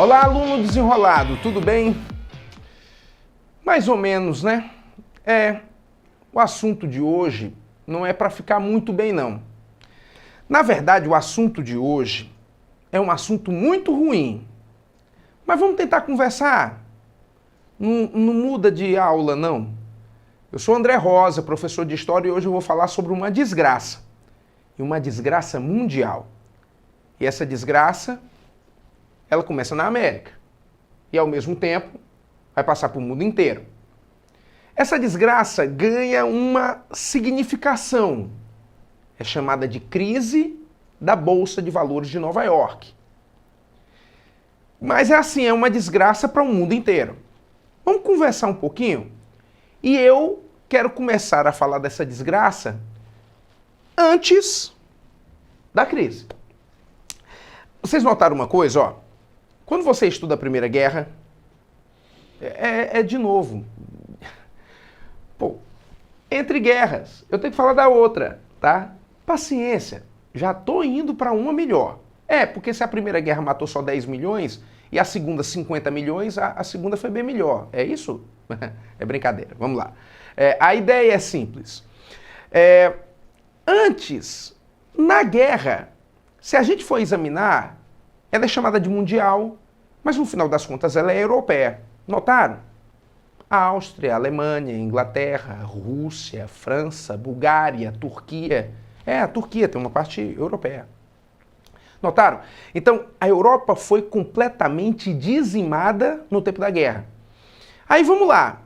Olá, aluno desenrolado, tudo bem? Mais ou menos, né? O assunto de hoje não é para ficar muito bem, não. Na verdade, o assunto de hoje é um assunto muito ruim. Mas vamos tentar conversar. Não muda de aula, não. Eu sou André Rosa, professor de História, e hoje eu vou falar sobre uma desgraça. E uma desgraça mundial. E essa desgraça, ela começa na América. E ao mesmo tempo, vai passar para o mundo inteiro. Essa desgraça ganha uma significação. É chamada de crise da Bolsa de Valores de Nova York. Mas é assim, é uma desgraça para o mundo inteiro. Vamos conversar um pouquinho? E eu quero começar a falar dessa desgraça antes da crise. Vocês notaram uma coisa, ó? Quando você estuda a Primeira Guerra, de novo. Pô, entre guerras, eu tenho que falar da outra, tá? Paciência, já tô indo para uma melhor. Porque se a Primeira Guerra matou só 10 milhões e a segunda 50 milhões, a segunda foi bem melhor. É isso? É brincadeira, vamos lá. A ideia é simples. Antes, na guerra, se a gente for examinar, ela é chamada de mundial, mas no final das contas ela é europeia. Notaram? A Áustria, a Alemanha, a Inglaterra, a Rússia, a França, a Bulgária, a Turquia. A Turquia tem uma parte europeia. Notaram? Então, a Europa foi completamente dizimada no tempo da guerra. Aí vamos lá.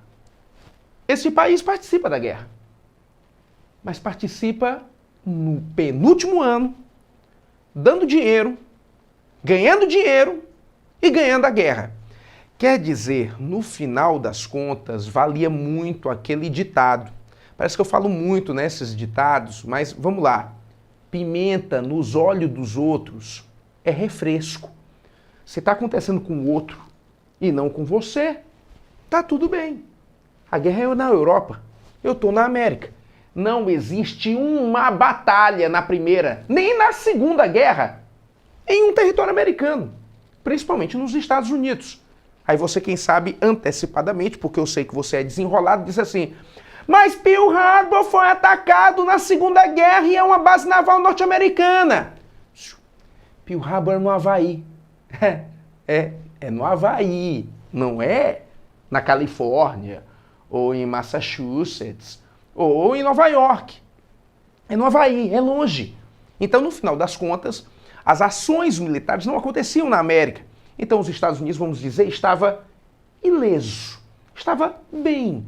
Esse país participa da guerra. Mas participa no penúltimo ano, dando dinheiro, ganhando dinheiro e ganhando a guerra. Quer dizer, no final das contas, valia muito aquele ditado. Parece que eu falo muito nesses ditados, mas vamos lá. Pimenta nos olhos dos outros é refresco. Se está acontecendo com o outro e não com você, tá tudo bem. A guerra é na Europa, eu estou na América. Não existe uma batalha na Primeira, nem na Segunda Guerra, em um território americano, principalmente nos Estados Unidos. Aí você, quem sabe, antecipadamente, porque eu sei que você é desenrolado, diz assim: mas Pearl Harbor foi atacado na Segunda Guerra e é uma base naval norte-americana. Pearl Harbor é no Havaí. É no Havaí, não é na Califórnia, ou em Massachusetts, ou em Nova York. É no Havaí, é longe. Então, no final das contas, as ações militares não aconteciam na América. Então, os Estados Unidos, vamos dizer, estava ileso, estava bem.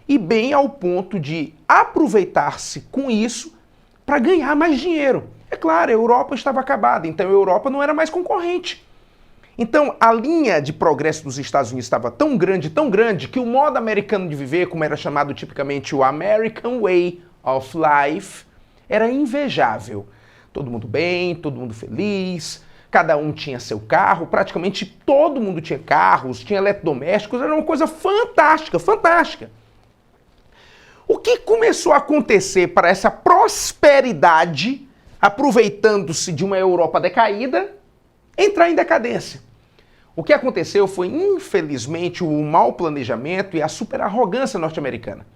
E bem ao ponto de aproveitar-se com isso para ganhar mais dinheiro. É claro, a Europa estava acabada, então a Europa não era mais concorrente. Então, a linha de progresso dos Estados Unidos estava tão grande, que o modo americano de viver, como era chamado tipicamente o American Way of Life, era invejável. Todo mundo bem, todo mundo feliz, cada um tinha seu carro, praticamente todo mundo tinha carros, tinha eletrodomésticos, era uma coisa fantástica, fantástica. O que começou a acontecer para essa prosperidade, aproveitando-se de uma Europa decaída, entrar em decadência? O que aconteceu foi, infelizmente, o mau planejamento e a superarrogância norte-americana.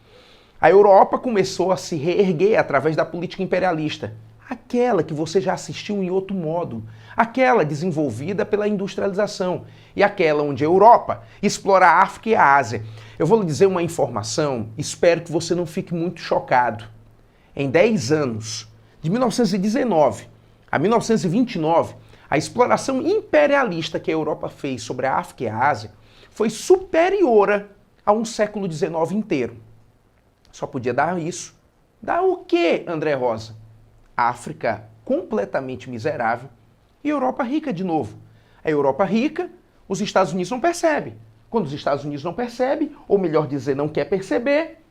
A Europa começou a se reerguer através da política imperialista, aquela que você já assistiu em outro modo, aquela desenvolvida pela industrialização e aquela onde a Europa explora a África e a Ásia. Eu vou lhe dizer uma informação, espero que você não fique muito chocado. Em 10 anos, de 1919 a 1929, a exploração imperialista que a Europa fez sobre a África e a Ásia foi superior a um século XIX inteiro. Só podia dar isso. Dar o quê, André Rosa? África completamente miserável e Europa rica de novo. A Europa rica, os Estados Unidos não percebem. Quando os Estados Unidos não percebem, ou melhor dizer, não quer perceber,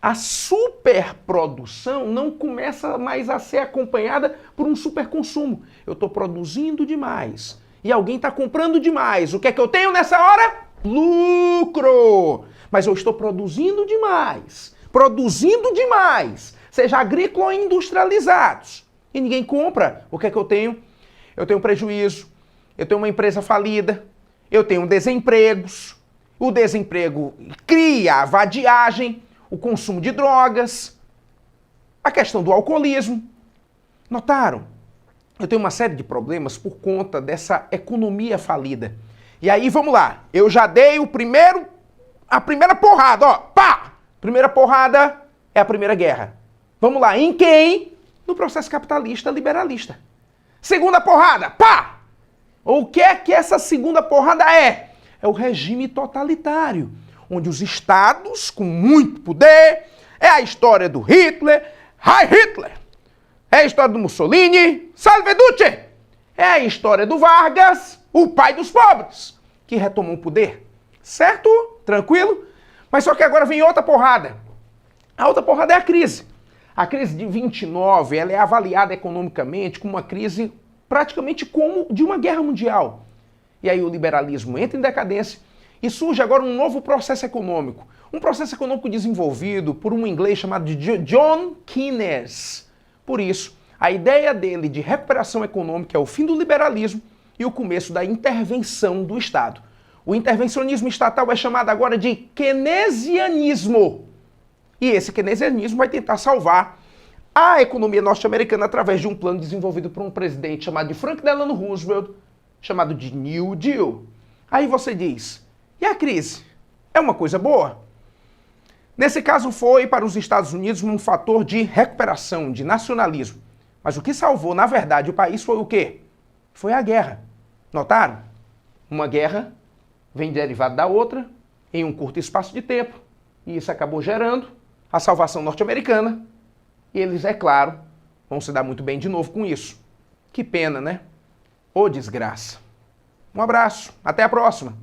a superprodução não começa mais a ser acompanhada por um superconsumo. Eu estou produzindo demais e alguém está comprando demais. O que é que eu tenho nessa hora? Lucro! Mas eu estou produzindo demais. Seja agrícola ou industrializados. E ninguém compra. O que é que eu tenho? Eu tenho prejuízo, eu tenho uma empresa falida, eu tenho desempregos, o desemprego cria a vadiagem, o consumo de drogas, a questão do alcoolismo. Notaram? Eu tenho uma série de problemas por conta dessa economia falida. E aí, vamos lá. Eu já dei a primeira porrada, ó. Pá! Primeira porrada é a Primeira Guerra. Vamos lá. Em quem? No processo capitalista liberalista. Segunda porrada. Pá! O que é que essa segunda porrada é? É o regime totalitário, onde os estados com muito poder, é a história do Hitler, Heil Hitler. É a história do Mussolini, Salve Duce. É a história do Vargas, o pai dos pobres, que retomou o poder. Certo? Tranquilo? Mas só que agora vem outra porrada. A outra porrada é a crise. A crise de 29, ela é avaliada economicamente como uma crise praticamente como de uma guerra mundial. E aí o liberalismo entra em decadência e surge agora um novo processo econômico. Um processo econômico desenvolvido por um inglês chamado de John Keynes. Por isso, a ideia dele de recuperação econômica é o fim do liberalismo e o começo da intervenção do Estado. O intervencionismo estatal é chamado agora de keynesianismo. E esse keynesianismo vai tentar salvar a economia norte-americana através de um plano desenvolvido por um presidente chamado de Franklin Delano Roosevelt, chamado de New Deal. Aí você diz, e a crise? É uma coisa boa? Nesse caso foi para os Estados Unidos um fator de recuperação, de nacionalismo. Mas o que salvou, na verdade, o país foi o quê? Foi a guerra. Notaram? Uma guerra vem derivada da outra em um curto espaço de tempo. E isso acabou gerando a salvação norte-americana. E eles, é claro, vão se dar muito bem de novo com isso. Que pena, né? Ô desgraça. Um abraço. Até a próxima.